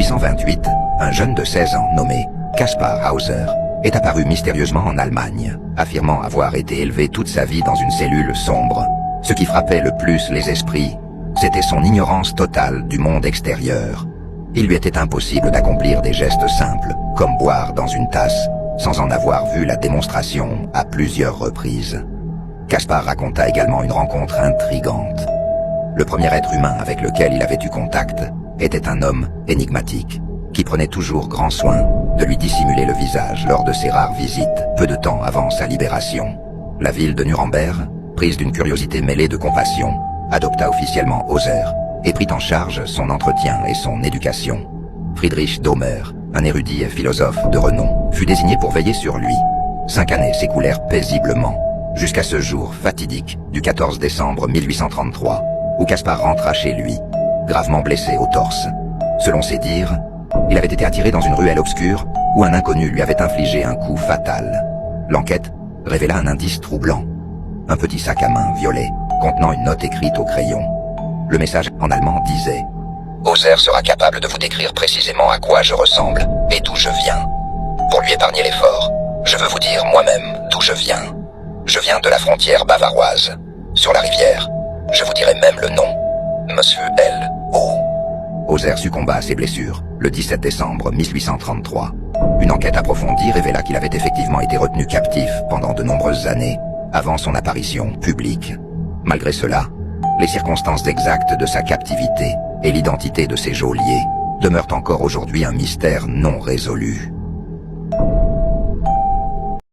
1828, un jeune de 16 ans nommé Kaspar Hauser est apparu mystérieusement en Allemagne, affirmant avoir été élevé toute sa vie dans une cellule sombre. Ce qui frappait le plus les esprits, c'était son ignorance totale du monde extérieur. Il lui était impossible d'accomplir des gestes simples, comme boire dans une tasse, sans en avoir vu la démonstration à plusieurs reprises. Kaspar raconta également une rencontre intrigante. Le premier être humain avec lequel il avait eu contact était un homme énigmatique, qui prenait toujours grand soin de lui dissimuler le visage lors de ses rares visites, peu de temps avant sa libération. La ville de Nuremberg, prise d'une curiosité mêlée de compassion, adopta officiellement Hauser et prit en charge son entretien et son éducation. Friedrich Dahmer, un érudit et philosophe de renom, fut désigné pour veiller sur lui. 5 années s'écoulèrent paisiblement, jusqu'à ce jour fatidique du 14 décembre 1833, où Kaspar rentra chez lui, gravement blessé au torse. Selon ses dires, il avait été attiré dans une ruelle obscure où un inconnu lui avait infligé un coup fatal. L'enquête révéla un indice troublant. Un petit sac à main violet contenant une note écrite au crayon. Le message en allemand disait « Hauser sera capable de vous décrire précisément à quoi je ressemble et d'où je viens. Pour lui épargner l'effort, je veux vous dire moi-même d'où je viens. Je viens de la frontière bavaroise, sur la rivière. Je vous dirai même le nom. Monsieur L. O. » Hauser succomba à ses blessures le 17 décembre 1833. Une enquête approfondie révéla qu'il avait effectivement été retenu captif pendant de nombreuses années avant son apparition publique. Malgré cela, les circonstances exactes de sa captivité et l'identité de ses geôliers demeurent encore aujourd'hui un mystère non résolu.